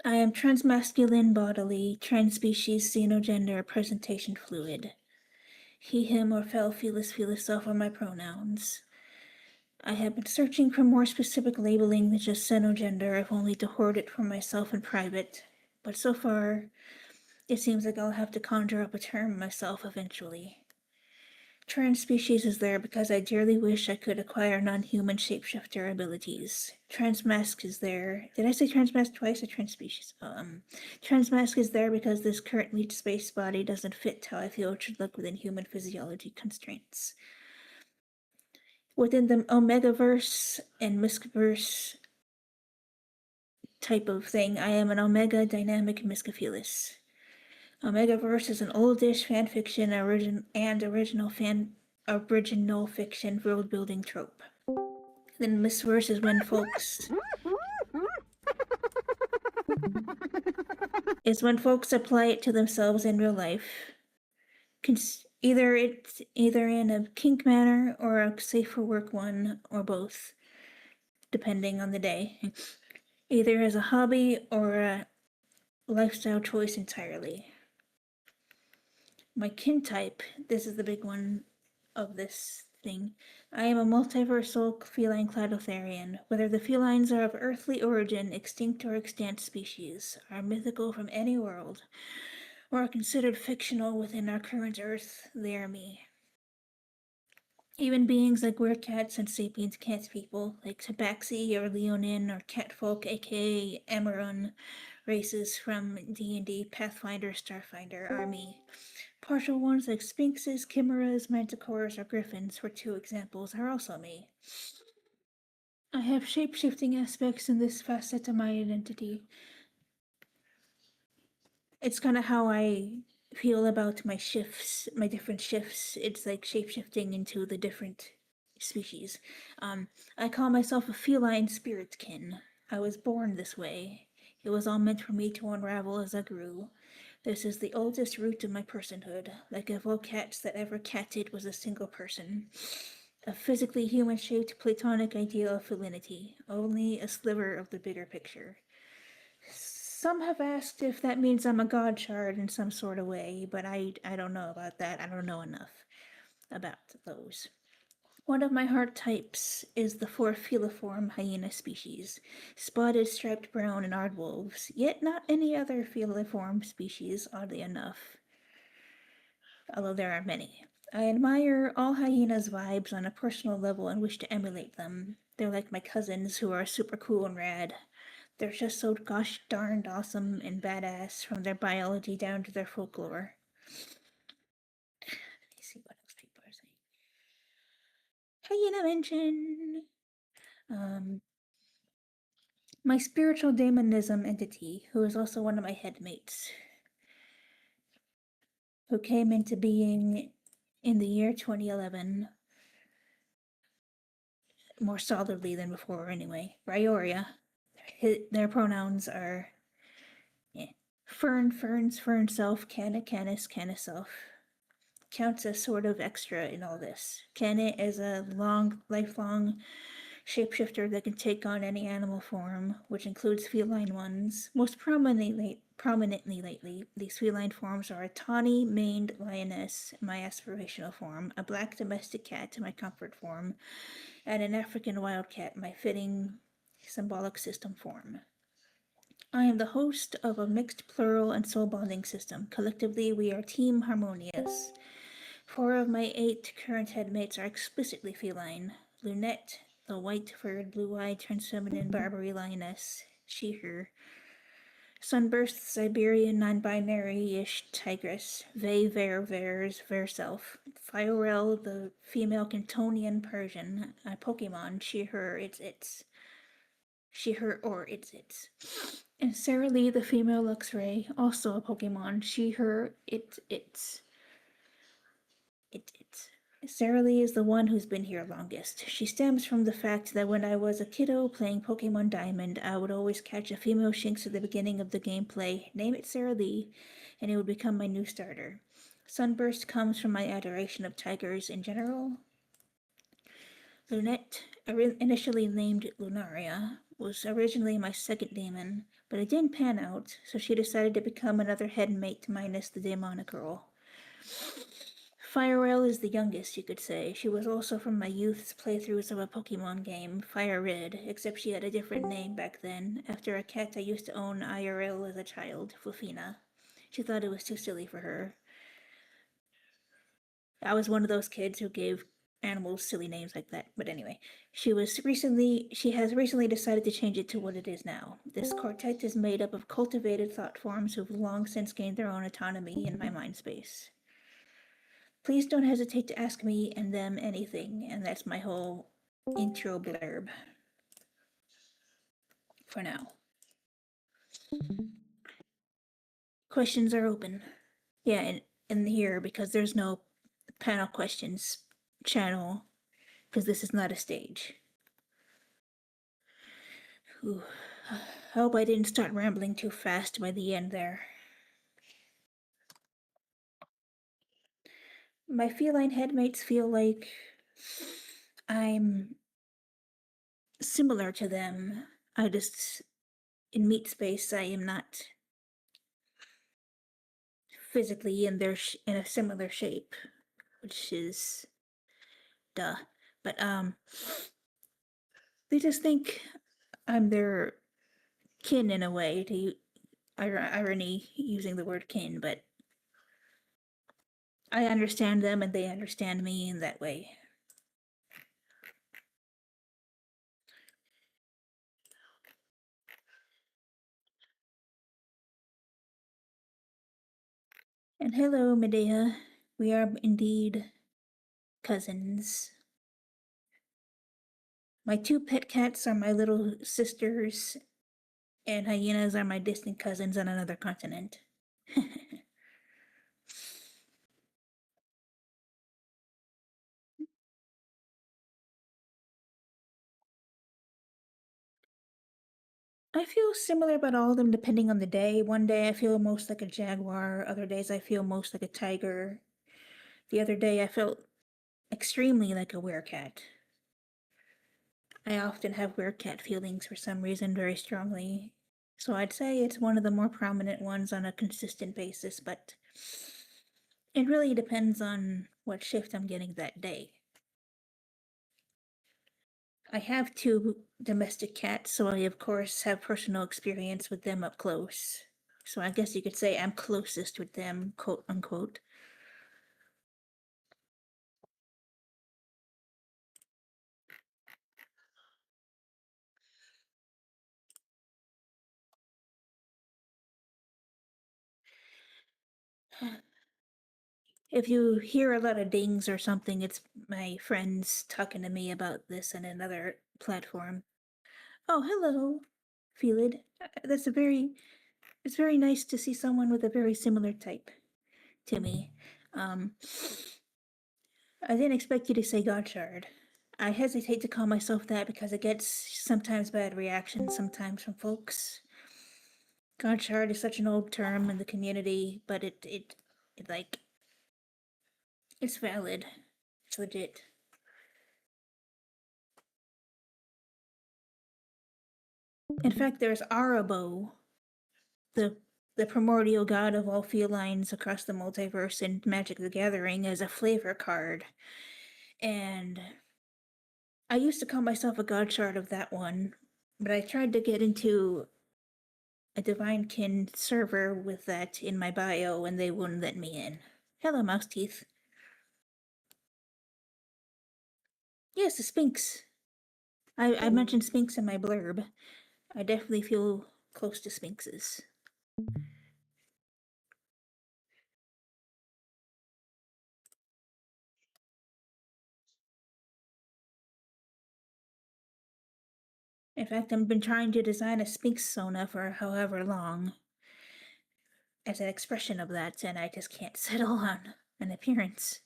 I am transmasculine bodily, transspecies, xenogender, presentation fluid. He, him, or fel, felis, self are my pronouns. I have been searching for more specific labeling than just xenogender, if only to hoard it for myself in private. But so far, it seems like I'll have to conjure up a term myself eventually. Transspecies is there because I dearly wish I could acquire non-human shapeshifter abilities. Transmask is there. Did I say transmask twice or transspecies? Transmask is there because this current meat space body doesn't fit how I feel it should look within human physiology constraints. Within the Omegaverse and Miskverse type of thing, I am an Omega dynamic Miskophilis. Omegaverse is an oldish fanfiction original fiction world building trope. Then Mistverse is when folks apply it to themselves in real life. Either in a kink manner or a safe for work one, or both, depending on the day. Either as a hobby or a lifestyle choice entirely. My kin type, this is the big one of this thing. I am a multiversal feline cladotherian. Whether the felines are of earthly origin, extinct or extant species, are mythical from any world, or are considered fictional within our current Earth, they are me. Even beings like werecats and sapiens cat people, like Tabaxi or Leonin or Catfolk, aka Amarun, races from D&D, Pathfinder, Starfinder, are me. Partial ones like Sphinxes, Chimeras, Manticores, or Griffins, for two examples, are also me. I have shape-shifting aspects in this facet of my identity. It's kind of how I feel about my shifts, my different shifts. It's like shape-shifting into the different species. I call myself a feline spiritkin. I was born this way. It was all meant for me to unravel as I grew. This is the oldest root of my personhood, like if all cats that ever catted was a single person. A physically human-shaped platonic ideal of felinity, only a sliver of the bigger picture. Some have asked if that means I'm a god shard in some sort of way, but I don't know about that. I don't know enough about those. One of my heart types is the four feliform hyena species, spotted, striped brown, and aardwolves, yet not any other feliform species, oddly enough, although there are many. I admire all hyenas' vibes on a personal level and wish to emulate them. They're like my cousins who are super cool and rad. They're just so gosh darned awesome and badass, from their biology down to their folklore. Let me see what else people are saying. Hyena mention. My spiritual daemonism entity, who is also one of my headmates, who came into being in the year 2011, more solidly than before anyway. Ryoria. Their pronouns are fern, ferns, fern self, canna, canis, canna self. Counts as sort of extra in all this. Canna is a lifelong shapeshifter that can take on any animal form, which includes feline ones. Most prominently lately, these feline forms are a tawny maned lioness, my aspirational form, a black domestic cat, my comfort form, and an African wildcat, my fitting symbolic system form. I am the host of a mixed plural and soul bonding system. Collectively, we are Team Harmonious. 4 of my 8 current headmates are explicitly feline. Lunette, the white-furred, blue-eyed, transfeminine Barbary lioness, she, her. Sunburst, Siberian, non-binary-ish tigress, Vey, Ver, self. Fiorel, the female Cantonian Persian, a Pokemon, she, her, it's. She, her, or it's. And Sarah Lee, the female Luxray, also a Pokemon, she, her, it's. Sarah Lee is the one who's been here longest. She stems from the fact that when I was a kiddo playing Pokemon Diamond, I would always catch a female Shinx at the beginning of the gameplay, name it Sarah Lee, and it would become my new starter. Sunburst comes from my adoration of tigers in general. Lunette, initially named Lunaria, was originally my second demon, but it didn't pan out, so she decided to become another headmate minus the demonic girl. Firerail is the youngest, you could say. She was also from my youth's playthroughs of a Pokemon game, Fire Red, except she had a different name back then, after a cat I used to own IRL as a child, Fluffina. She thought it was too silly for her. I was one of those kids who gave animals silly names like that. But anyway, she has recently decided to change it to what it is now. This quartet is made up of cultivated thought forms who've long since gained their own autonomy in my mind space. Please don't hesitate to ask me and them anything, and that's my whole intro blurb for now. Questions are open. Yeah, and here, because there's no panel questions channel, because this is not a stage. Ooh. I hope I didn't start rambling too fast by the end there. My feline headmates feel like I'm similar to them. I just, in meat space, I am not physically in in a similar shape, which is duh. But they just think I'm their kin in a way. To irony using the word kin, but I understand them and they understand me in that way. And hello, Medea. We are indeed cousins. My two pet cats are my little sisters, and hyenas are my distant cousins on another continent. I feel similar about all of them depending on the day. One day I feel most like a jaguar, other days I feel most like a tiger. The other day I felt extremely like a werecat. I often have werecat feelings for some reason very strongly. So I'd say it's one of the more prominent ones on a consistent basis, but it really depends on what shift I'm getting that day. I have two domestic cats, so I of course have personal experience with them up close. So I guess you could say I'm closest with them, quote unquote. If you hear a lot of dings or something, it's my friends talking to me about this on another platform. Oh, hello, Felid. That's it's very nice to see someone with a very similar type to me. Um, I didn't expect you to say Godshard. I hesitate to call myself that because it gets sometimes bad reactions sometimes from folks. Godshard is such an old term in the community, but it like it's valid. It's legit. In fact, there's Arabo, the the primordial god of all felines across the multiverse in Magic the Gathering, as a flavor card. And I used to call myself a god shard of that one, but I tried to get into a Divinekin server with that in my bio and they wouldn't let me in. Hello, Mouse Teeth. Yes, the Sphinx. I mentioned Sphinx in my blurb. I definitely feel close to Sphinxes. In fact, I've been trying to design a Sphinx Sona for however long as an expression of that, and I just can't settle on an appearance.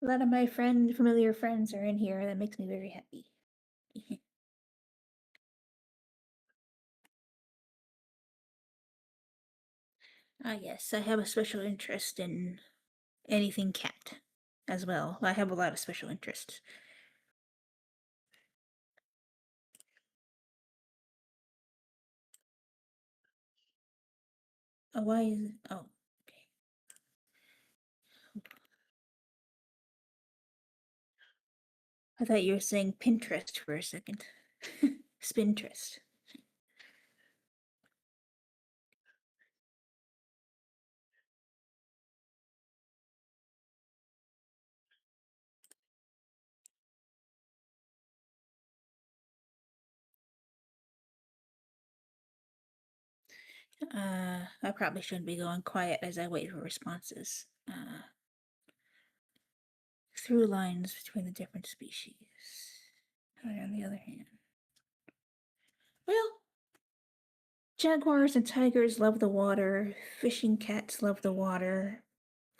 A lot of my familiar friends are in here. That makes me very happy. Ah, yes, I have a special interest in anything cat as well. I have a lot of special interests. Oh, why is it? Oh, okay. I thought you were saying Pinterest for a second. Spinterest. I probably shouldn't be going quiet as I wait for responses. Through lines between the different species. But on the other hand, well, jaguars and tigers love the water. Fishing cats love the water.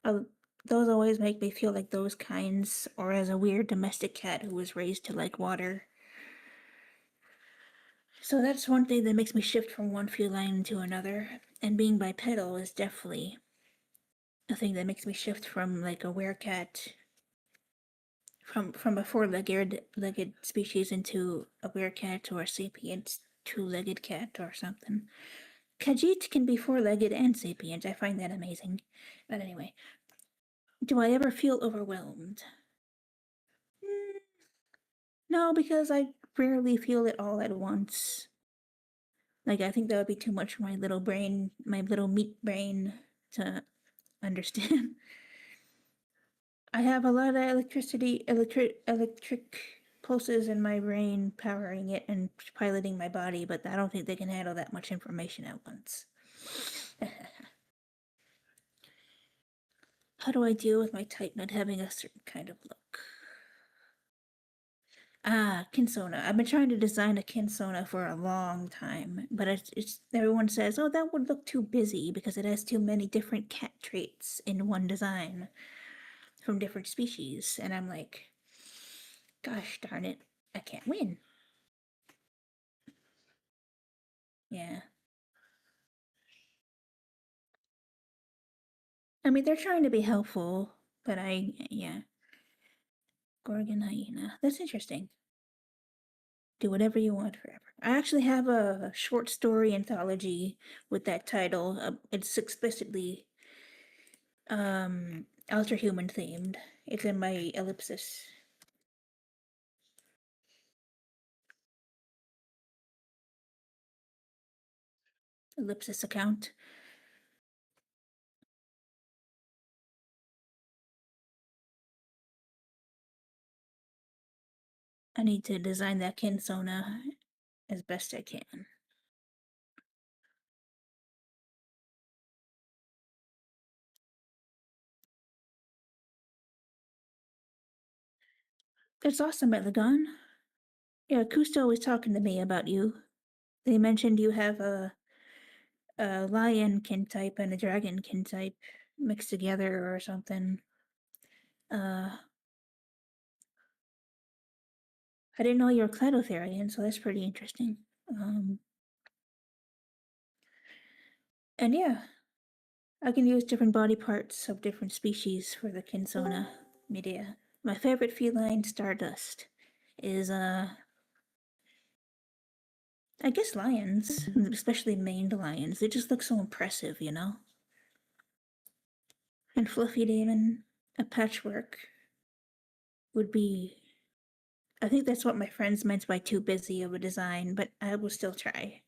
Uh, those always make me feel like those kinds, or as a weird domestic cat who was raised to like water. So that's one thing that makes me shift from one feline to another. And being bipedal is definitely a thing that makes me shift from like a werecat, from a four-legged species into a werecat or a sapient two-legged cat or something. Khajiit can be four-legged and sapient. I find that amazing. But anyway, do I ever feel overwhelmed? Mm, no, because I rarely feel it all at once. Like, I think that would be too much for my little brain, my little meat brain to understand. I have a lot of electric pulses in my brain powering it and piloting my body, but I don't think they can handle that much information at once. How do I deal with my type not having a certain kind of look? Ah, Kinsona. I've been trying to design a Kinsona for a long time, but it's everyone says, oh, that would look too busy because it has too many different cat traits in one design from different species. And I'm like, gosh darn it, I can't win. Yeah. I mean, they're trying to be helpful, but yeah. Gorgon hyena. That's interesting. Do whatever you want forever. I actually have a short story anthology with that title. It's explicitly ultra human themed. It's in my ellipsis account. I need to design that Kinsona as best I can. It's awesome at Lagan. Yeah, Cousteau was talking to me about you. They mentioned you have a lion kintype and a dragon kintype mixed together or something. Uh, I didn't know you were Cladotherian, so that's pretty interesting. Um, and yeah, I can use different body parts of different species for the Kinsona media. My favorite feline, Stardust, is I guess lions, especially maned lions. They just look so impressive, you know. And Fluffy Damon, a patchwork would be. I think that's what my friends meant by too busy of a design, but I will still try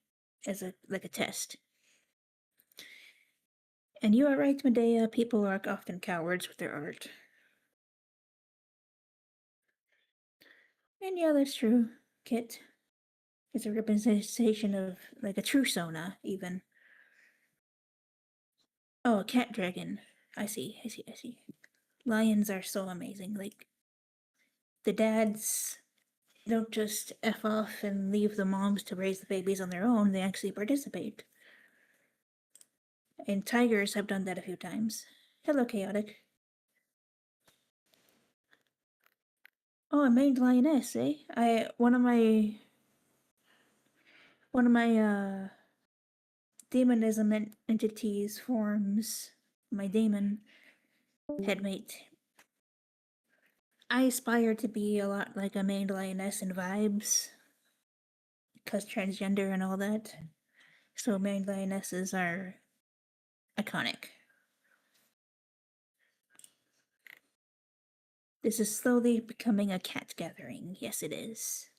as a test. And you are right, Medea. People are often cowards with their art. And yeah, that's true. Kit is a representation of like a true Sona, even. Oh, a cat dragon. I see. Lions are so amazing. Like the dads don't just F off and leave the moms to raise the babies on their own, they actually participate. And tigers have done that a few times. Hello, Chaotic. Oh, a maned lioness, eh? One of my demonism entities forms my demon headmate. I aspire to be a lot like a maned lioness in vibes, because transgender and all that. So maned lionesses are iconic. This is slowly becoming a cat gathering. Yes, it is.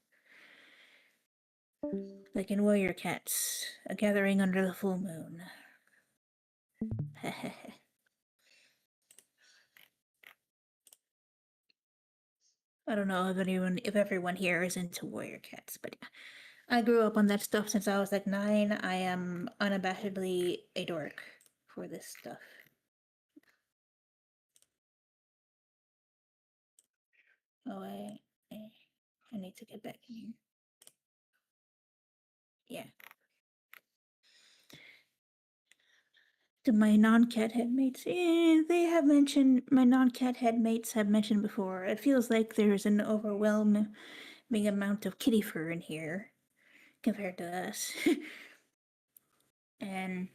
Like in Warrior Cats, a gathering under the full moon. I don't know if everyone here is into Warrior Cats, but yeah. I grew up on that stuff since I was like 9. I am unabashedly a dork for this stuff. Oh, I need to get back in here. Yeah. To my non-cat headmates, they have mentioned, my non-cat headmates have mentioned before, it feels like there's an overwhelming amount of kitty fur in here compared to us. And,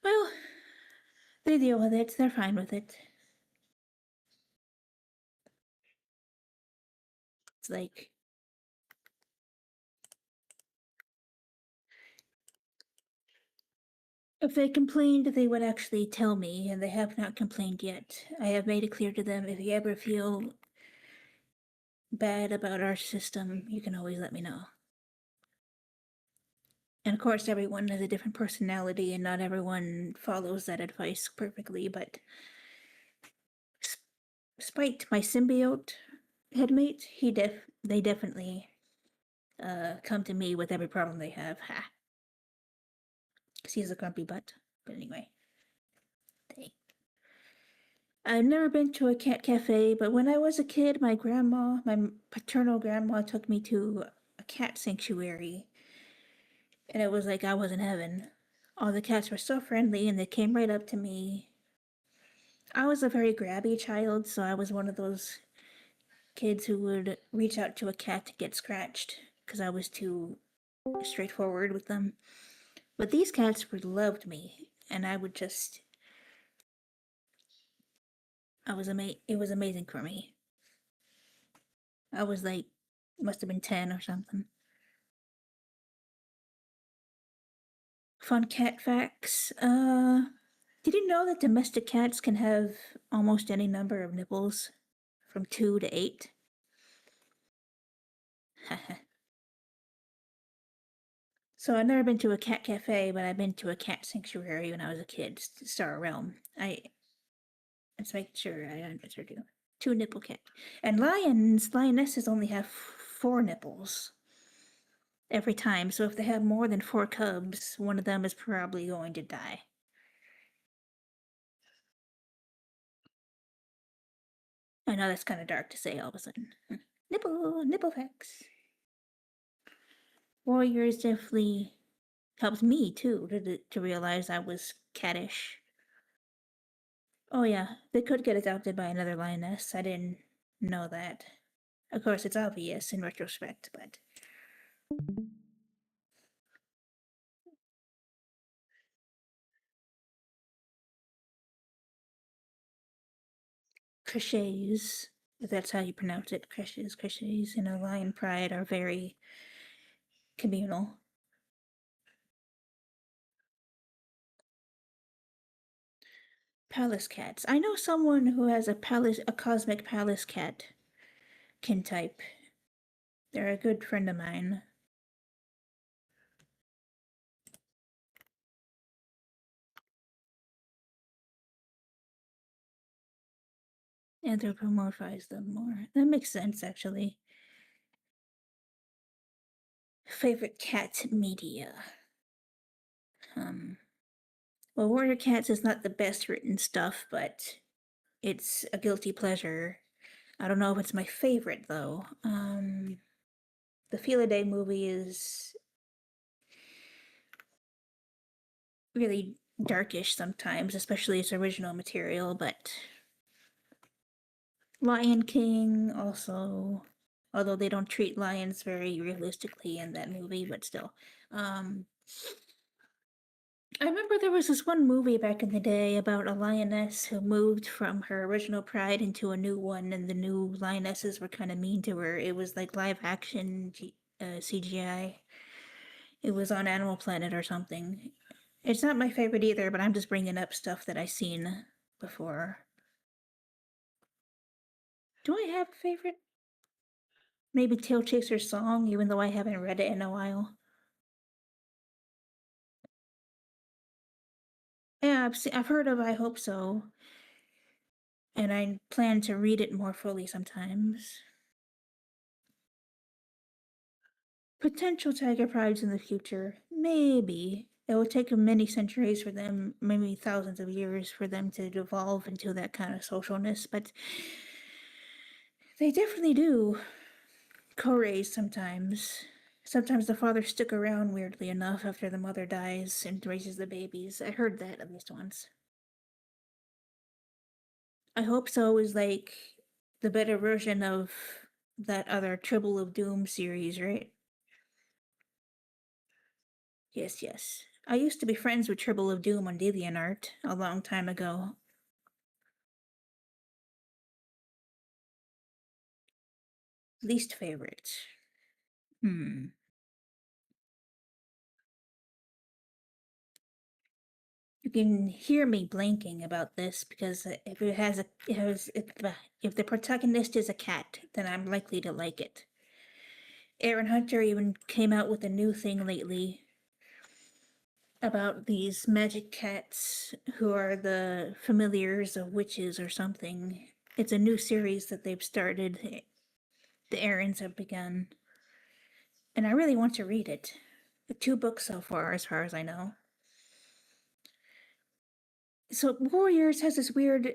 well, they deal with it, they're fine with it. It's like, if they complained, they would actually tell me, and they have not complained yet. I have made it clear to them, if you ever feel bad about our system, you can always let me know. And of course, everyone has a different personality, and not everyone follows that advice perfectly, but despite my symbiote headmate, they definitely come to me with every problem they have. Ha! Because he's a grumpy butt. But anyway. I've never been to a cat cafe, but when I was a kid, my paternal grandma, took me to a cat sanctuary, and it was like I was in heaven. All the cats were so friendly, and they came right up to me. I was a very grabby child, so I was one of those kids who would reach out to a cat to get scratched because I was too straightforward with them. But these cats loved me, and I would just. It was amazing for me. I was like, must have been 10 or something. Fun cat facts. Did you know that domestic cats can have almost any number of nipples, from 2 to 8? So I've never been to a cat cafe, but I've been to a cat sanctuary when I was a kid, Star Realm. Let's make sure I answered you. 2 nipple cat. And lionesses only have 4 nipples every time. So if they have more than 4 cubs, one of them is probably going to die. I know that's kind of dark to say all of a sudden. Nipple facts. Warriors definitely helped me too to realize I was cattish. Oh yeah, they could get adopted by another lioness. I didn't know that. Of course, it's obvious in retrospect, but cliches, if that's how you pronounce it, cliches in a lion pride are very communal. Palace cats. I know someone who has a cosmic palace cat kintype. They're a good friend of mine. Anthropomorphize them more. That makes sense, actually. Favorite cat media. Well, Warrior Cats is not the best written stuff, but it's a guilty pleasure. I don't know if it's my favorite though. The Feline movie is really darkish sometimes, especially its original material, but Lion King also, although they don't treat lions very realistically in that movie, but still. Um, I remember there was this one movie back in the day about a lioness who moved from her original pride into a new one, and the new lionesses were kind of mean to her. It was like live action CGI. It was on Animal Planet or something. It's not my favorite either, but I'm just bringing up stuff that I've seen before. Do I have a favorite? Maybe Tail Chaser's Song, even though I haven't read it in a while. Yeah, I've heard of I Hope So, and I plan to read it more fully sometimes. Potential tiger prides in the future, maybe. It will take many centuries for them, maybe thousands of years for them to evolve into that kind of socialness, but they definitely do co-raise sometimes. Sometimes the father stick around weirdly enough after the mother dies and raises the babies. I heard that at least once. I Hope So is like the better version of that other Tribble of Doom series, right? Yes, yes. I used to be friends with Tribble of Doom on DeviantArt a long time ago. Least favorite. Hmm. You can hear me blanking about this because if it has a if the protagonist is a cat, then I'm likely to like it. Aaron Hunter even came out with a new thing lately about these magic cats who are the familiars of witches or something. It's a new series that they've started. The Aarons have begun, and I really want to read it. 2 books so far as I know. So Warriors has this weird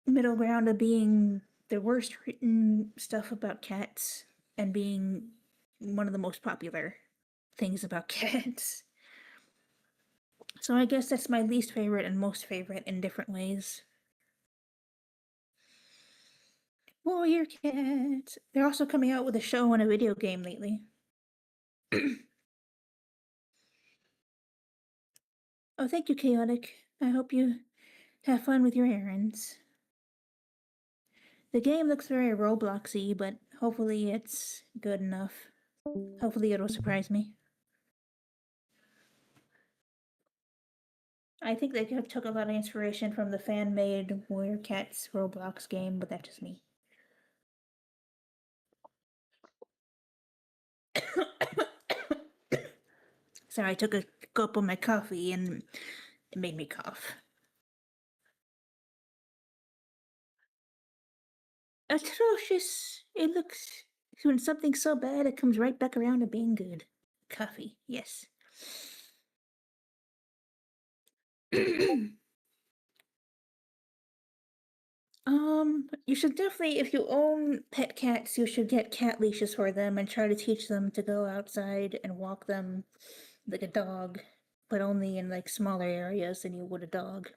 middle ground of being the worst written stuff about cats and being one of the most popular things about cats. So I guess that's my least favorite and most favorite in different ways. Warrior cats. They're also coming out with a show and a video game lately. Oh, thank you, Chaotic. I hope you have fun with your errands. The game looks very Robloxy, but hopefully it's good enough. Hopefully it'll surprise me. I think they took a lot of inspiration from the fan-made Warrior Cats Roblox game, but that's just me. Sorry, I took a gulp of my coffee and it made me cough. Atrocious! It looks. When something's so bad, it comes right back around to being good. Coffee, yes. You should definitely, if you own pet cats, you should get cat leashes for them and try to teach them to go outside and walk them like a dog, but only in like smaller areas than you would a dog.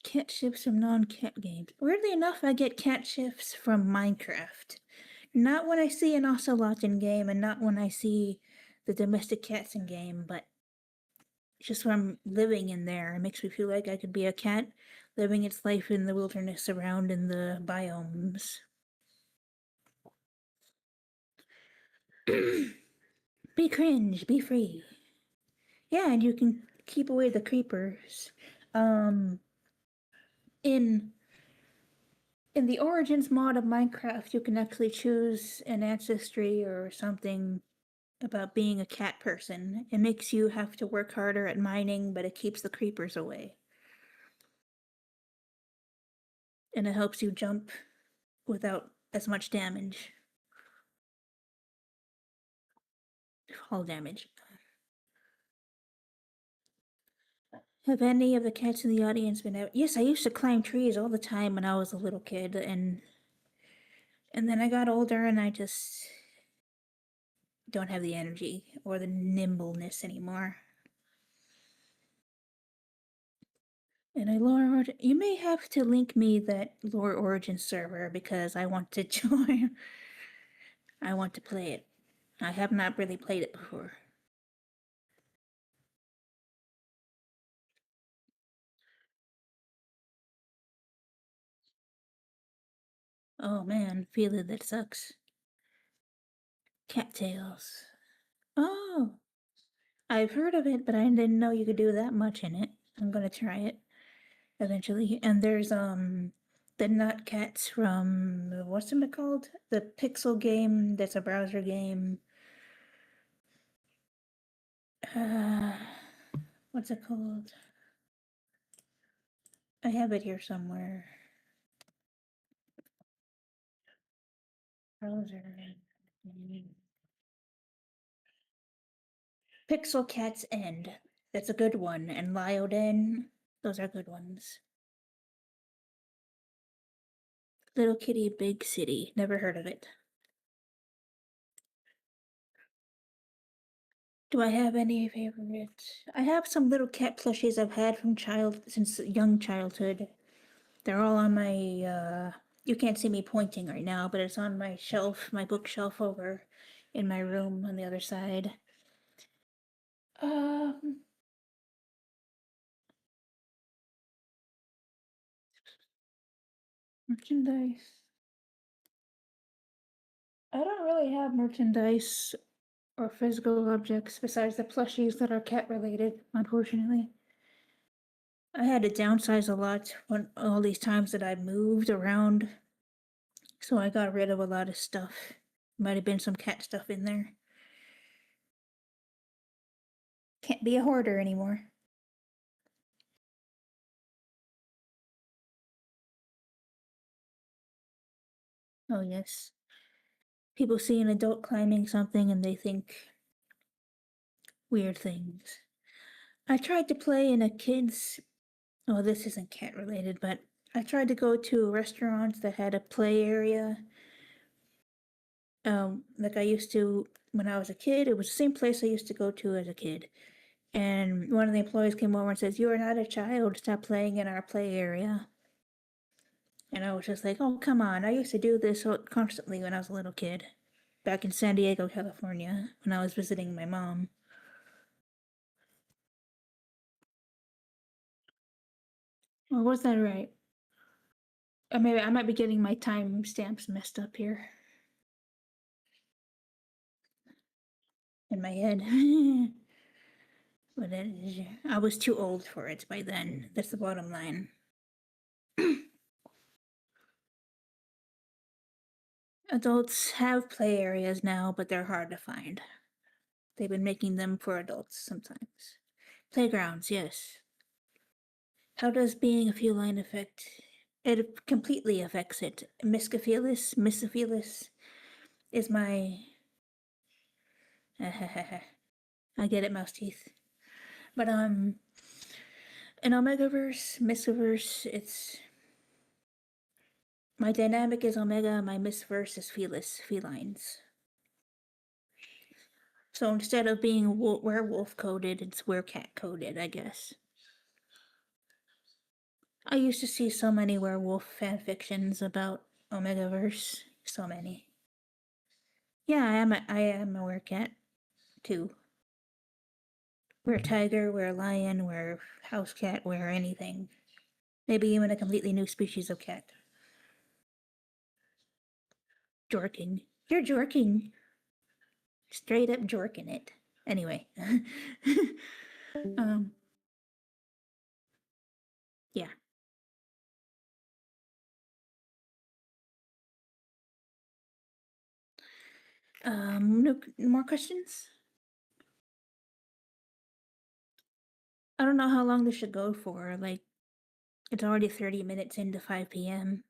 Cat shifts from non-cat games. Weirdly enough, I get cat shifts from Minecraft. Not when I see an ocelot in game, and not when I see the domestic cats in game, but just from living in there. It makes me feel like I could be a cat living its life in the wilderness around in the biomes. Be cringe, be free. Yeah, and you can keep away the creepers. Um, in in the Origins mod of Minecraft, you can actually choose an ancestry or something about being a cat person. It makes you have to work harder at mining, but it keeps the creepers away. And it helps you jump without as much damage. Fall damage. Have any of the cats in the audience been out? Yes, I used to climb trees all the time when I was a little kid, and then I got older and I just don't have the energy or the nimbleness anymore. And a lore origin. You may have to link me that lore origin server because I want to join. I want to play it. I have not really played it before. Oh man, feel it. That sucks. Cattails. Oh, I've heard of it, but I didn't know you could do that much in it. I'm gonna try it eventually. And there's the Nut Cats from what's it called? The Pixel game. That's a browser game. Uh, what's it called? I have it here somewhere. Browser. Pixel Cat's End. That's a good one. And Lyoden. Those are good ones. Little Kitty Big City. Never heard of it. Do I have any favorites? I have some little cat plushies I've had from since young childhood. They're all on my you can't see me pointing right now, but it's on my shelf, my bookshelf over in my room on the other side. Um Merchandise. I don't really have merchandise or physical objects besides the plushies that are cat related, unfortunately. I had to downsize a lot when all these times that I moved around, so I got rid of a lot of stuff. Might have been some cat stuff in there. Can't be a hoarder anymore. Oh, yes. People see an adult climbing something and they think weird things. I tried to play in a kid's. Oh, this isn't cat related, but I tried to go to restaurants that had a play area. Like I used to when I was a kid. It was the same place I used to go to as a kid. And one of the employees came over and says, "You are not a child. Stop playing in our play area." And I was just like, "Oh, come on. I used to do this constantly when I was a little kid, back in San Diego, California, when I was visiting my mom." Or was that right? Or maybe I might be getting my time stamps messed up here in my head. But I was too old for it by then. That's the bottom line. Adults have play areas now, but they're hard to find. They've been making them for adults sometimes. Playgrounds, yes. How does being a feline affect? It completely affects it. Misophilis is my. I get it, mouse teeth. But in Omegaverse, Misoverse, it's my dynamic is Omega, my Misverse is felines. So instead of being werewolf coded, it's werecat coded, I guess. I used to see so many werewolf fan fictions about Omegaverse. So many. Yeah, I am a werecat too. We're a tiger, we're a lion, we're a house cat, we're anything. Maybe even a completely new species of cat. Jorking. You're jorking. Straight up jorking it. Anyway. um, yeah. No more questions? I don't know how long this should go for. Like, it's already 30 minutes into 5 p.m.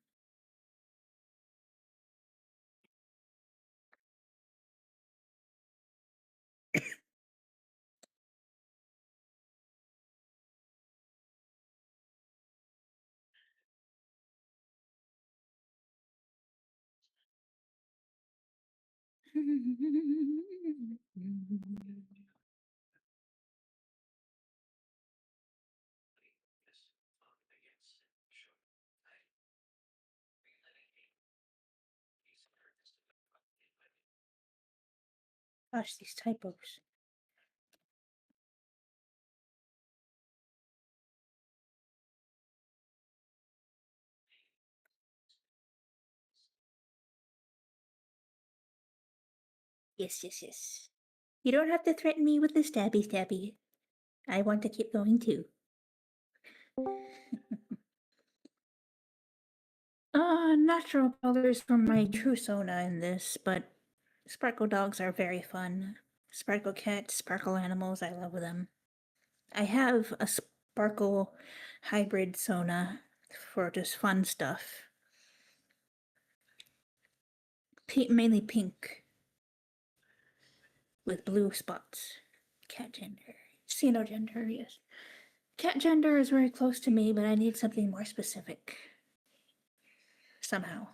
Gosh, these typos. Yes, yes, yes. You don't have to threaten me with the stabby stabby. I want to keep going too. Natural colors from my true Sona in this, but sparkle dogs are very fun. Sparkle cats, sparkle animals, I love them. I have a sparkle hybrid Sona for just fun stuff. Mainly pink with blue spots. Cat gender. Xeno gender, yes. Cat gender is very close to me, but I need something more specific. Somehow.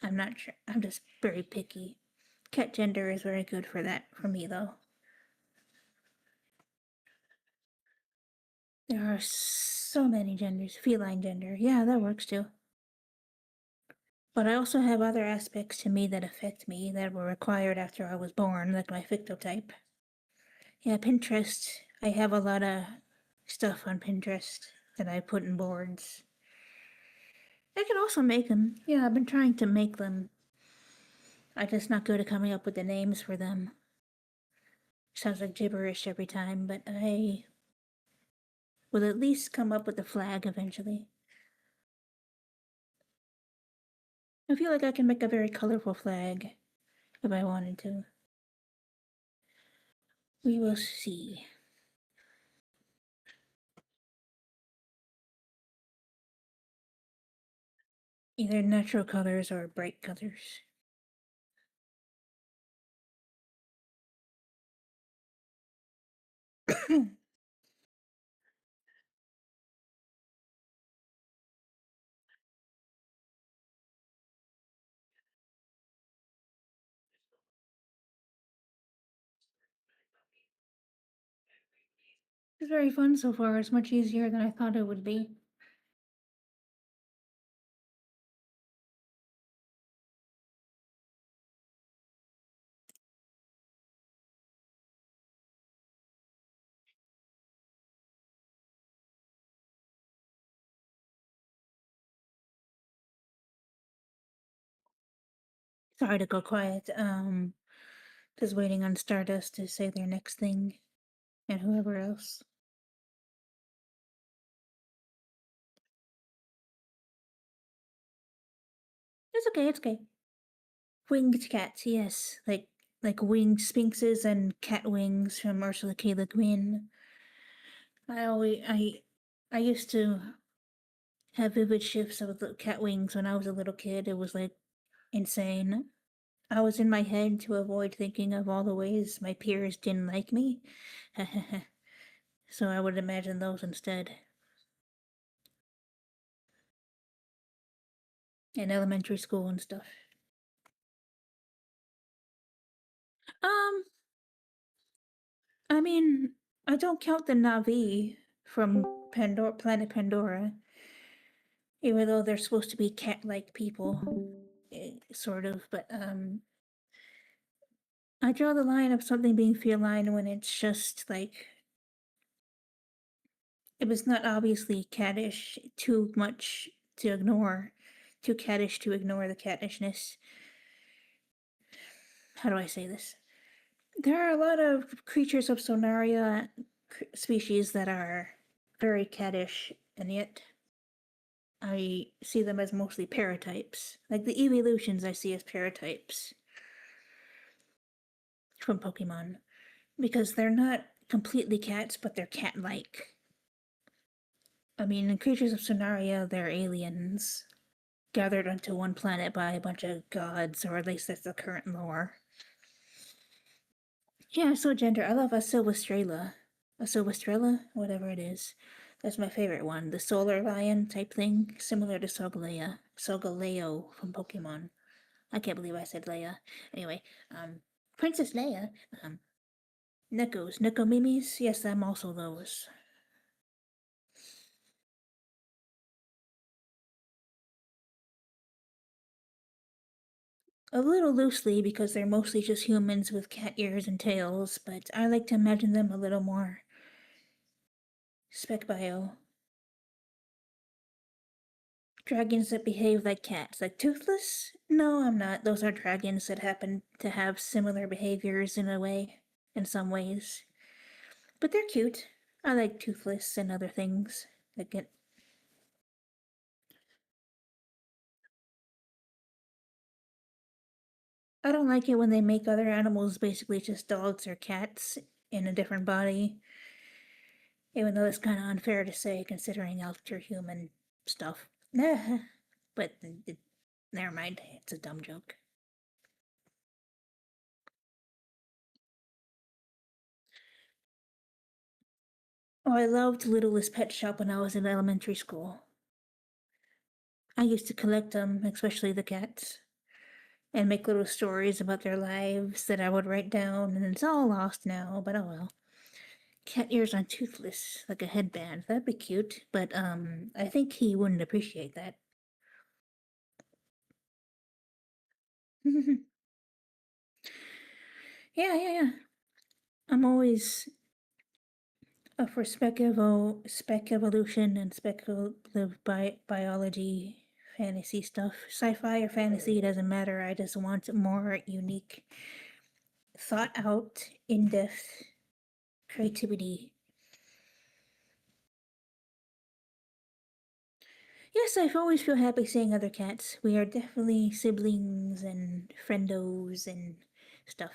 I'm not sure. I'm just very picky. Cat gender is very good for that for me, though. There are so many genders. Feline gender. Yeah, that works too. But I also have other aspects to me that affect me that were required after I was born, like my fictotype. Yeah, Pinterest. I have a lot of stuff on Pinterest that I put in boards. I can also make them. Yeah, I've been trying to make them. I'm just not good at coming up with the names for them. Sounds like gibberish every time, but I will at least come up with a flag eventually. I feel like I can make a very colorful flag if I wanted to. We will see. Either natural colors or bright colors. It's very fun so far. It's much easier than I thought it would be. Sorry to go quiet. Just waiting on Stardust to say their next thing, and whoever else. It's okay. It's okay. Winged cats, yes, like winged sphinxes and cat wings from Ursula K. Le Guin. I used to have vivid shifts of the cat wings when I was a little kid. It was like insane. I was in my head to avoid thinking of all the ways my peers didn't like me. So I would imagine those instead. In elementary school and stuff. Um, I mean, I don't count the Navi from Planet Pandora, even though they're supposed to be cat-like people, sort of. But I draw the line of something being feline when it's just like it was not obviously cattish too much to ignore, too cattish to ignore the cattishness. How do I say this? There are a lot of creatures of Sonaria species that are very cattish, and yet I see them as mostly paratypes. Like the evolutions I see as paratypes from Pokemon. Because they're not completely cats, but they're cat like. I mean, in Creatures of Sonaria, they're aliens gathered onto one planet by a bunch of gods, or at least that's the current lore. Yeah, so gender. I love a Sylvestrela. A Sylvestrela? Whatever it is. That's my favorite one. The solar lion type thing, similar to Solgaleo. Solgaleo from Pokemon. I can't believe I said Leia. Anyway, Princess Leia. Nekos. Nekomimis? Yes, I'm also those. A little loosely because they're mostly just humans with cat ears and tails, but I like to imagine them a little more spec bio. Dragons that behave like cats, like Toothless? No, I'm not. Those are dragons that happen to have similar behaviors in a way, in some ways. But they're cute. I like Toothless and other things that get. I don't like it when they make other animals basically just dogs or cats in a different body, even though it's kind of unfair to say considering after human stuff. But never mind, it's a dumb joke. Oh, I loved Littlest Pet Shop when I was in elementary school. I used to collect them, especially the cats, and make little stories about their lives that I would write down, and it's all lost now, but oh well. Cat ears on Toothless, like a headband. That'd be cute, but I think he wouldn't appreciate that. Yeah, yeah, yeah. I'm always up for spec evolution and speculative biology fantasy stuff. Sci-fi or fantasy doesn't matter. I just want more unique, thought out, in-depth creativity. Yes, I always feel happy seeing other cats. We are definitely siblings and friendos and stuff.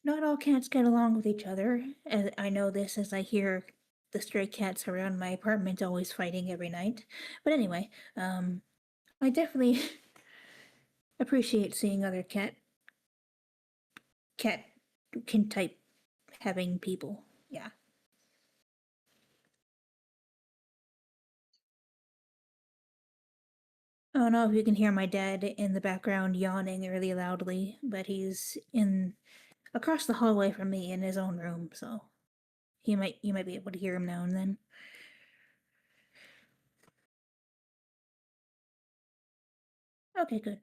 Not all cats get along with each other. I know this as I hear the stray cats around my apartment always fighting every night. But anyway, I definitely appreciate seeing other cat kin type having people. Yeah. I don't know if you can hear my dad in the background yawning really loudly, but he's in across the hallway from me in his own room, so you might be able to hear him now and then. Okay, good.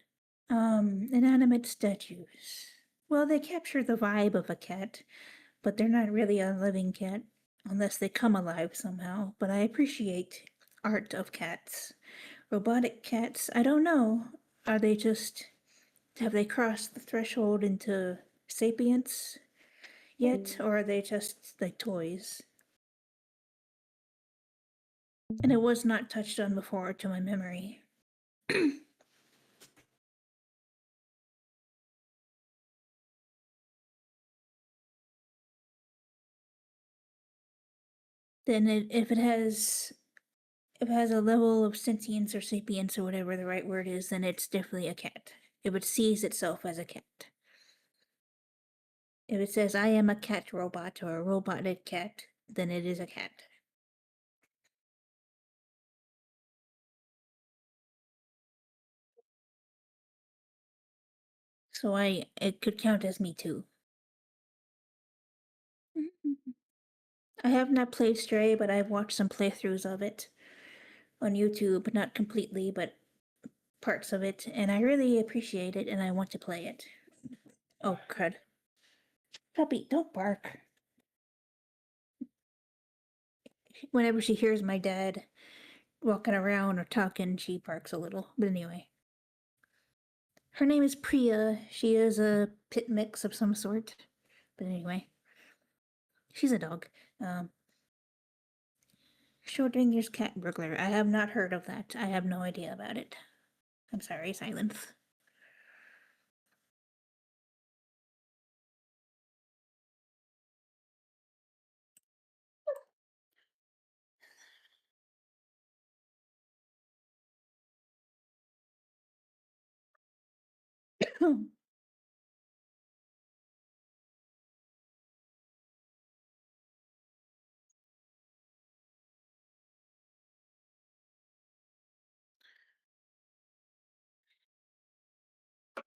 Inanimate statues. Well, they capture the vibe of a cat, but they're not really a living cat unless they come alive somehow. But I appreciate art of cats. Robotic cats, I don't know. Are they just have they crossed the threshold into sapience yet, or are they just like toys? And it was not touched on before to my memory. Then if it has a level of sentience or sapience or whatever the right word is, then it's definitely a cat. If it sees itself as a cat. If it says I am a cat robot or a robotic cat, then it is a cat. So I it could count as me too. I have not played Stray, but I've watched some playthroughs of it on YouTube, not completely, but parts of it, and I really appreciate it and I want to play it. Oh crud. Puppy, don't bark. Whenever she hears my dad walking around or talking, she barks a little. But anyway. Her name is Priya. She is a pit mix of some sort. But anyway, she's a dog. Um, Schrodinger's cat burglar. I have not heard of that. I have no idea about it. I'm sorry, silence.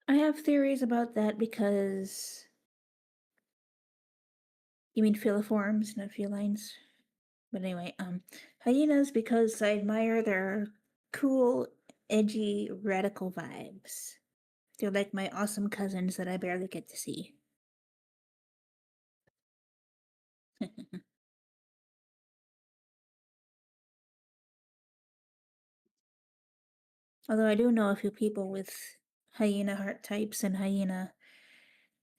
I have theories about that because you mean filiforms, not felines. But anyway, hyenas because I admire their cool edgy, radical vibes. They're like my awesome cousins that I barely get to see. Although I do know a few people with hyena heart types and hyena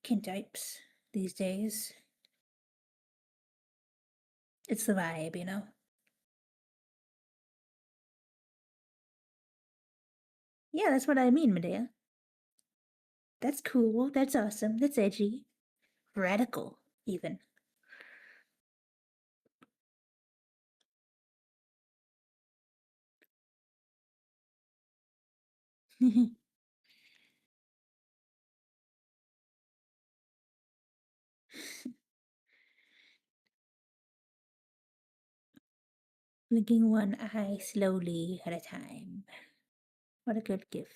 kintypes these days. It's the vibe, you know? Yeah, that's what I mean, Medea. That's cool. That's awesome. That's edgy. Radical, even. Blinking one eye slowly at a time. What a good gift.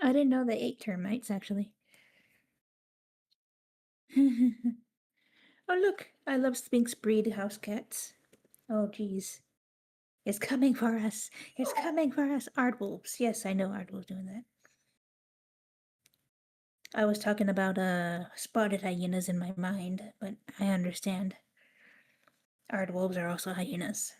I didn't know they ate termites, actually. Oh, look. I love Sphinx breed house cats. Oh, geez. It's coming for us. It's coming for us. Aardwolves. Yes, I know Aardwolves doing that. I was talking about spotted hyenas in my mind, but I understand. Aardwolves are also hyenas.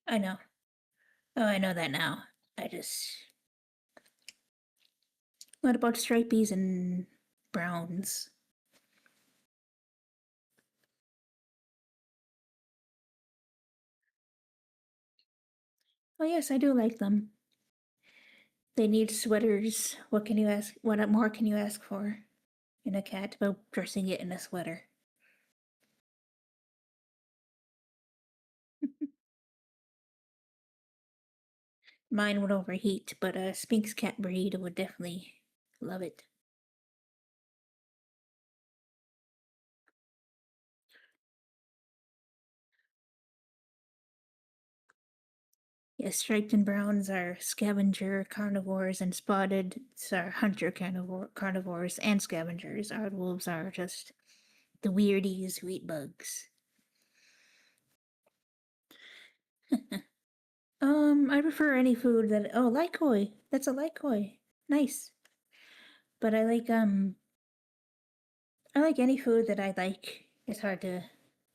I know. Oh, I know that now. I just. What about stripies and browns? Oh, yes, I do like them. They need sweaters. What can you ask? What more can you ask for in a cat about dressing it in a sweater? Mine would overheat, but a Sphinx cat breed would definitely love it. Yes, striped and browns are scavenger carnivores, and spotted are hunter carnivores and scavengers. Aardwolves are just the weirdies who eat bugs. I prefer any food that. Oh, Lycoi. That's a Lycoi. Nice. But I like any food that I like. It's hard to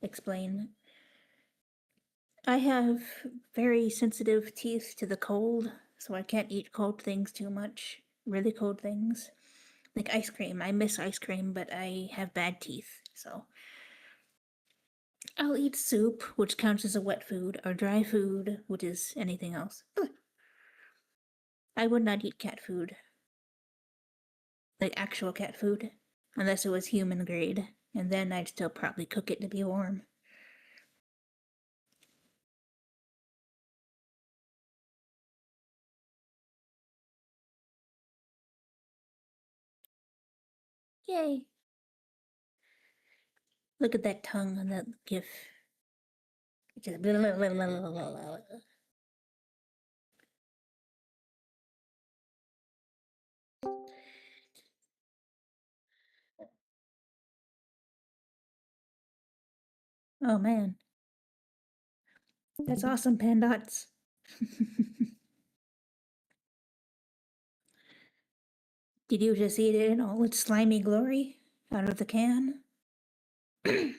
explain. I have very sensitive teeth to the cold, so I can't eat cold things too much. Really cold things. Like ice cream. I miss ice cream, but I have bad teeth, so I'll eat soup, which counts as a wet food, or dry food, which is anything else. I would not eat cat food, like actual cat food, unless it was human grade, and then I'd still probably cook it to be warm. Yay! Look at that tongue on that gif. It just blah, blah, blah, blah, blah, blah, blah. Oh man, that's awesome, Pandots. Did you just eat it in all its slimy glory out of the can? um,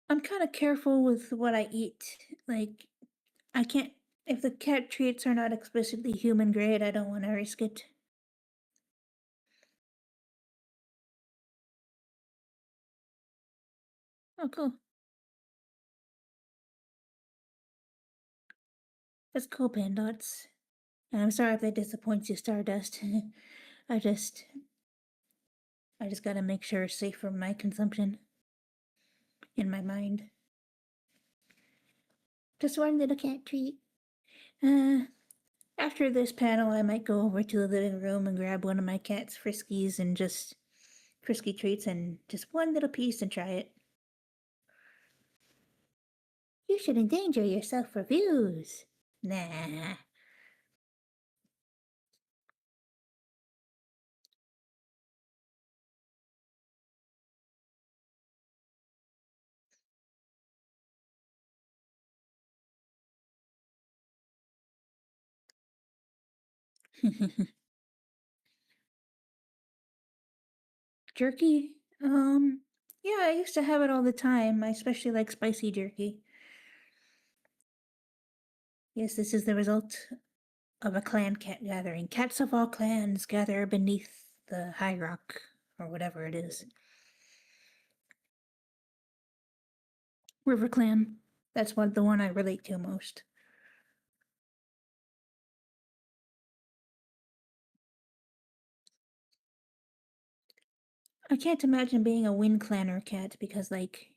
I'm kind of careful with what I eat. Like, I can't. If the cat treats are not explicitly human grade, I don't want to risk it. Oh, cool. That's cool, Pandots. And I'm sorry if that disappoints you, Stardust. I just, I just gotta make sure it's safe for my consumption in my mind. Just one little cat treat. Uh, After this panel, I might go over to the living room and grab one of my cat's friskies and just frisky treats and just one little piece and try it. You should endanger yourself for views. Nah. Jerky? Yeah, I used to have it all the time. I especially like spicy jerky. Yes, this is the result of a clan cat gathering. Cats of all clans gather beneath the high rock, or whatever it is. River Clan. That's the one I relate to most. I can't imagine being a Wind Clanner cat because, like,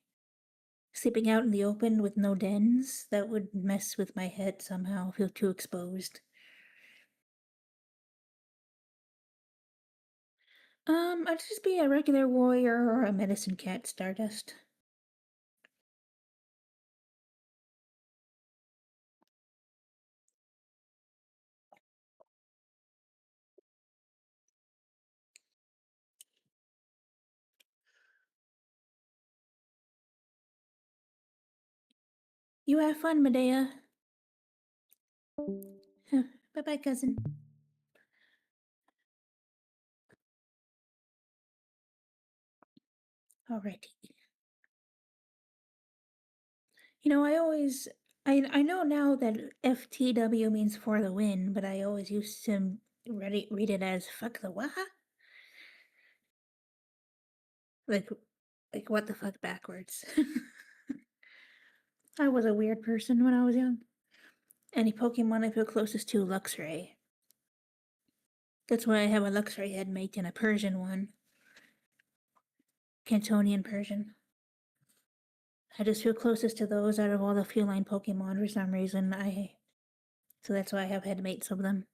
sleeping out in the open with no dens, that would mess with my head somehow, feel too exposed. I'd just be a regular warrior or a medicine cat, Stardust. You have fun, Medea. Bye bye, cousin. Alrighty. You know, I know now that FTW means for the win, but I always used to read it as fuck the waha. Like, like what the fuck backwards. I was a weird person when I was young. Any Pokemon I feel closest to, Luxray. That's why I have a Luxray headmate and a Persian one. Cantonian Persian. I just feel closest to those out of all the feline Pokemon for some reason. So that's why I have headmates of them.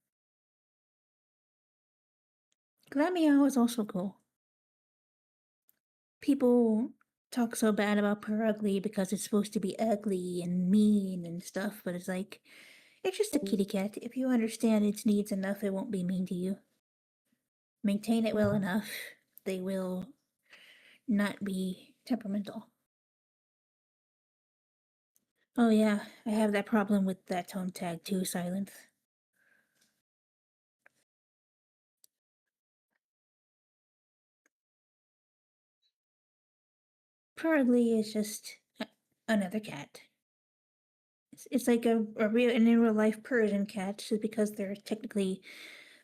Glameow is also cool. People talk so bad about Purugly because it's supposed to be ugly and mean and stuff, but it's like, it's just a kitty cat. If you understand its needs enough, it won't be mean to you. Maintain it well enough, they will not be temperamental. Oh yeah, I have that problem with that tone tag too, Silence. Purugly is just another cat. It's like an in real life Persian cat. Just because they're technically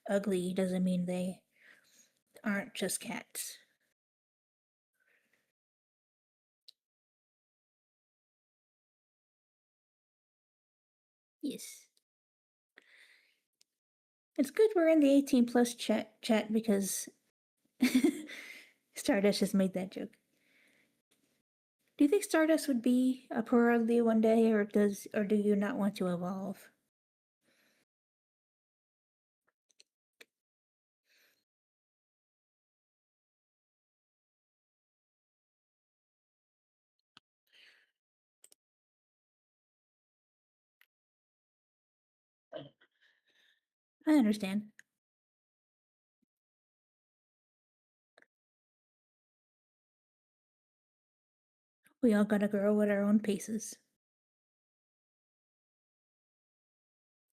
ugly doesn't mean they aren't just cats. Yes. It's good we're in the 18 plus chat because Stardust just made that joke. Do you think Stardust would be a Purugly one day, or do you not want to evolve? I understand. We all gotta grow at our own paces.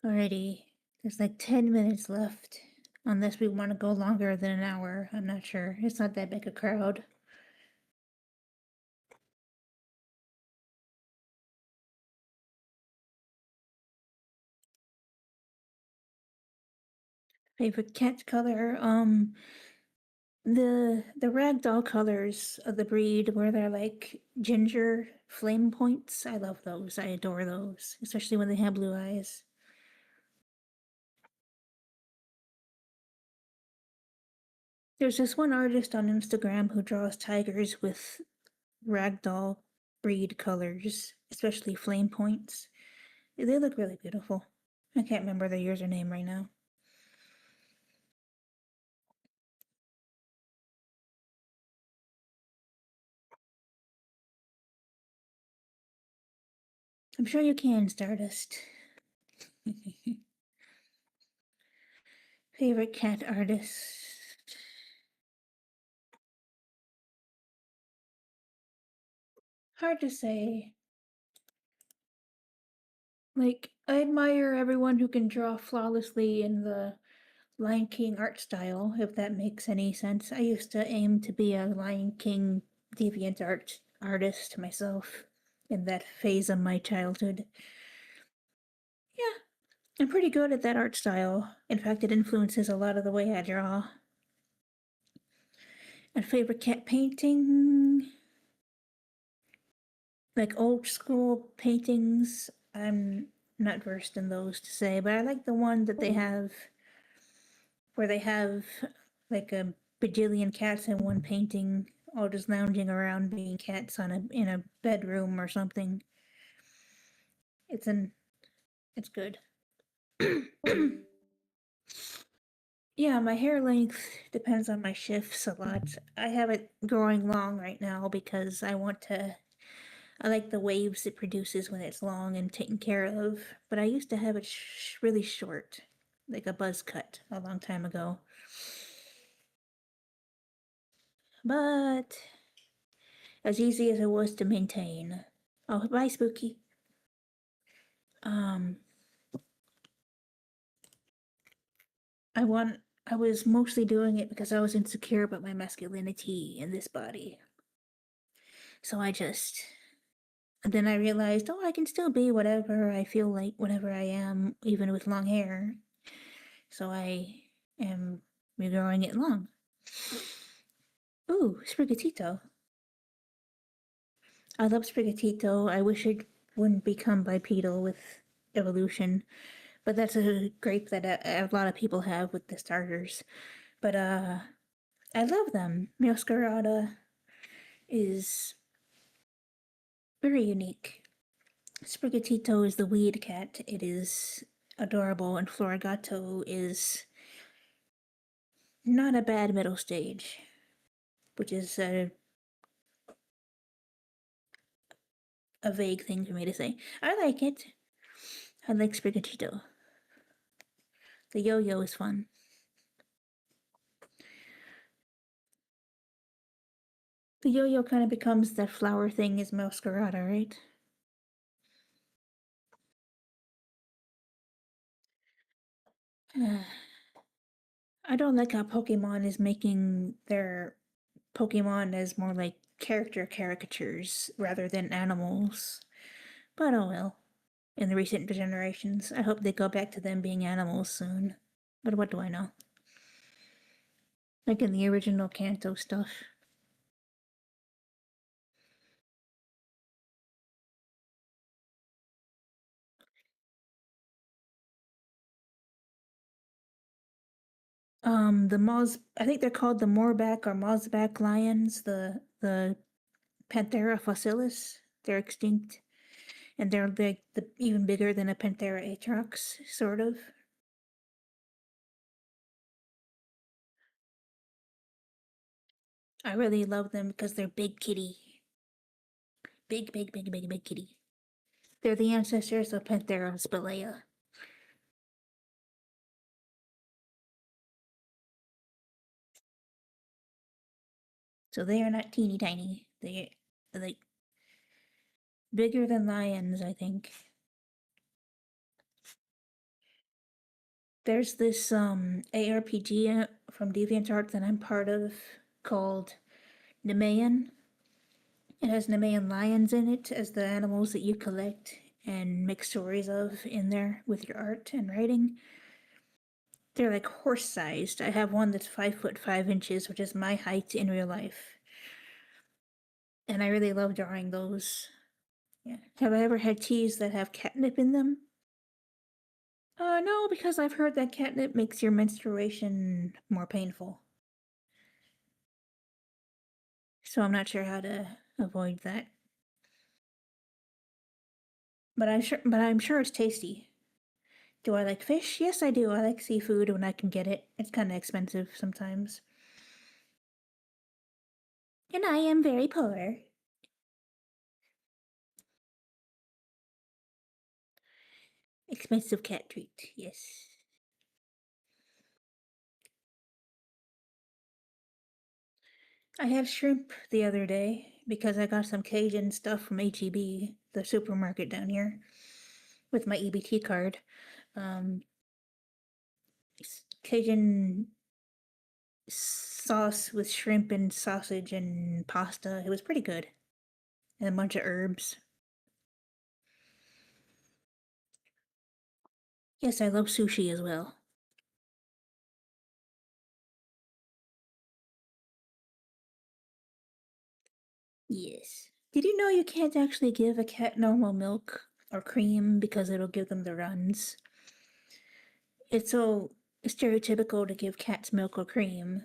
Alrighty, there's like 10 minutes left. Unless we want to go longer than an hour. I'm not sure. It's not that big a crowd. Favorite cat color? The ragdoll colors of the breed where they're like ginger flame points. I love those. I adore those, especially when they have blue eyes. There's this one artist on Instagram who draws tigers with ragdoll breed colors, especially flame points. They look really beautiful. I can't remember the username right now. I'm sure you can, Stardust. Favorite cat artist? Hard to say. Like, I admire everyone who can draw flawlessly in the Lion King art style, if that makes any sense. I used to aim to be a Lion King deviant art artist myself in that phase of my childhood. Yeah, I'm pretty good at that art style. In fact, it influences a lot of the way I draw. And favorite cat painting? Like old school paintings, I'm not versed in those to say, but I like the one that they have where they have like a bajillion cats in one painting, all just lounging around being cats on in a bedroom or something. It's an it's good. Yeah, my hair length depends on my shifts a lot. I have it growing long right now because I like the waves it produces when it's long and taken care of, but I used to have it really short, like a buzz cut a long time ago. But as easy as it was to maintain. Oh, bye, Spooky. Um, I was mostly doing it because I was insecure about my masculinity in this body. So I just, and then I realized, oh, I can still be whatever I feel like, whatever I am, even with long hair. So I am regrowing it long. Ooh, Sprigatito. I love Sprigatito. I wish it wouldn't become bipedal with evolution, but that's a grape that a lot of people have with the starters. But I love them. Masquerada is very unique. Sprigatito is the weed cat. It is adorable, and Florigato is not a bad middle stage, which is a vague thing for me to say. I like it. I like Sprigatito. The yo-yo is fun. The yo-yo kind of becomes that flower thing is Masquerada, right? I don't like how Pokemon is making their Pokemon as more like character caricatures rather than animals. But oh well. In the recent generations, I hope they go back to them being animals soon. But what do I know? Like in the original Kanto stuff. The Moz, I think they're called the Morback or Mozback lions, the Panthera fossilis. They're extinct, and they're like even bigger than a Panthera atrox, sort of. I really love them because they're big kitty, big kitty. They're the ancestors of Panthera spelaea. So they are not teeny tiny. They are like bigger than lions, I think. There's this ARPG from DeviantArt that I'm part of called Nemean. It has Nemean lions in it as the animals that you collect and make stories of in there with your art and writing. They're like horse sized. I have one that's 5 foot 5 inches, which is my height in real life. And I really love drawing those. Yeah. Have I ever had teas that have catnip in them? No, because I've heard that catnip makes your menstruation more painful. So I'm not sure how to avoid that. But I'm sure it's tasty. Do I like fish? Yes, I do. I like seafood when I can get it. It's kind of expensive sometimes. And I am very poor. Expensive cat treat, yes. I had shrimp the other day because I got some Cajun stuff from HEB, the supermarket down here, with my EBT card. Um, Cajun sauce with shrimp and sausage and pasta. It was pretty good. And a bunch of herbs. Yes, I love sushi as well. Yes. Did you know you can't actually give a cat normal milk or cream because it'll give them the runs? It's so stereotypical to give cats milk or cream,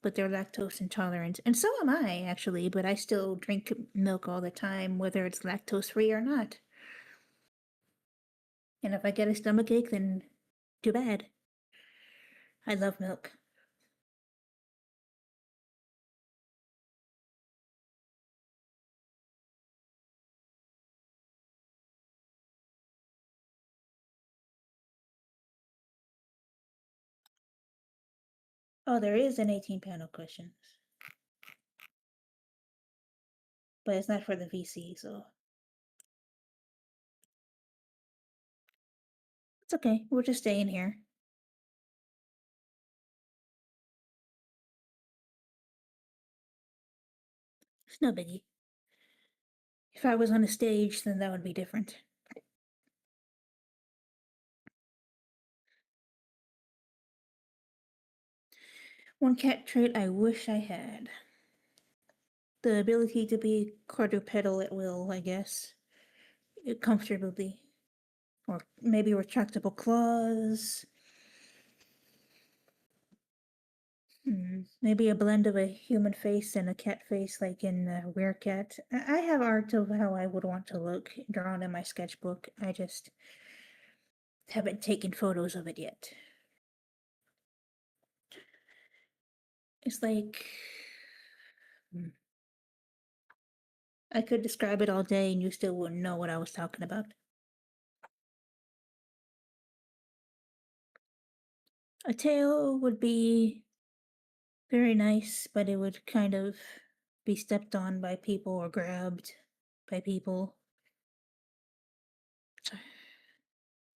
but they're lactose intolerant. And so am I, actually, but I still drink milk all the time, whether it's lactose free or not. And if I get a stomachache, then too bad. I love milk. Oh, there is an 18 panel cushion, but it's not for the VC, so it's okay. We're just staying here. It's no biggie. If I was on a stage, then that would be different. One cat trait I wish I had: the ability to be quadrupedal at will, I guess. Comfortably. Or maybe retractable claws. Maybe a blend of a human face and a cat face, like in Werecat. I have art of how I would want to look drawn in my sketchbook. I just haven't taken photos of it yet. It's like hmm, I could describe it all day and you still wouldn't know what I was talking about. A tail would be very nice, but it would kind of be stepped on by people or grabbed by people.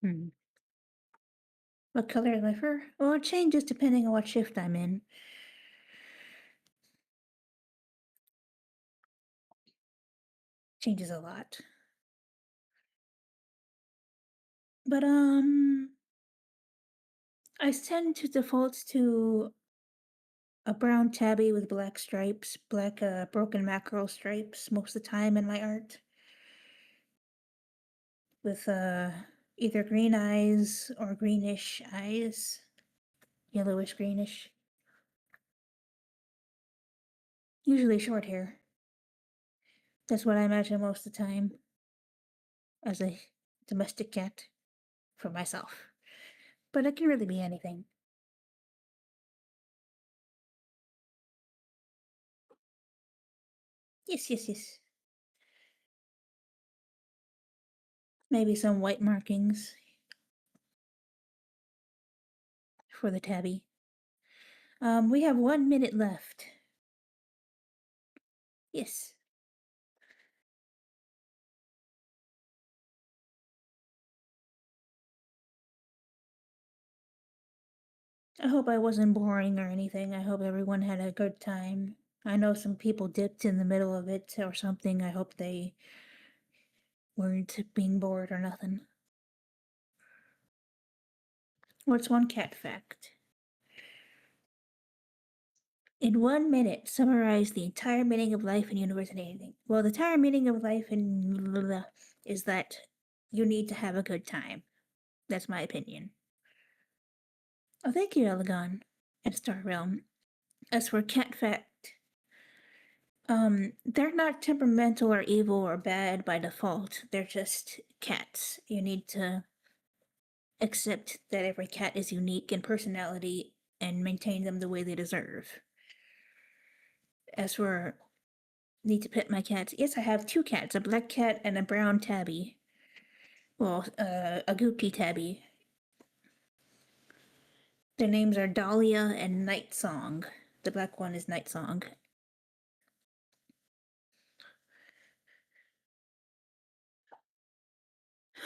Hmm. What color is my fur? Well, it changes depending on what shift I'm in. Changes a lot. But I tend to default to a brown tabby with black stripes, black broken mackerel stripes most of the time in my art, with either green eyes or greenish eyes, yellowish greenish. Usually short hair. That's what I imagine most of the time as a domestic cat for myself. But it can really be anything. Yes, yes, yes. Maybe some white markings for the tabby. We have 1 minute left. Yes. I hope I wasn't boring or anything. I hope everyone had a good time. I know some people dipped in the middle of it or something. I hope they weren't being bored or nothing. What's one cat fact? In 1 minute, summarize the entire meaning of life and universe and anything. Well, the entire meaning of life and blah, blah, blah is that you need to have a good time. That's my opinion. Oh, thank you, Elegon and Star Realm. As for cat fact, they're not temperamental or evil or bad by default. They're just cats. You need to accept that every cat is unique in personality and maintain them the way they deserve. As for need to pet my cats, yes, I have two cats, a black cat and a brown tabby. Well, a Gookie tabby. Their names are Dahlia and Night Song. The black one is Night Song.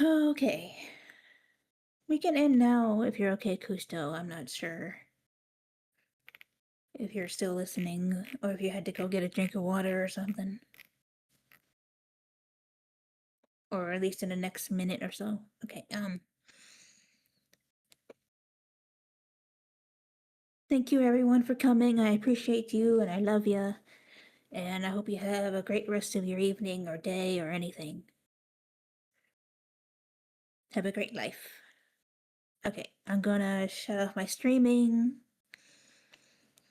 Okay. We can end now if you're okay, Cousteau. I'm not sure if you're still listening or if you had to go get a drink of water or something. Or at least in the next minute or so. Okay, thank you everyone for coming. I appreciate you and I love you. And I hope you have a great rest of your evening or day or anything. Have a great life. Okay, I'm gonna shut off my streaming.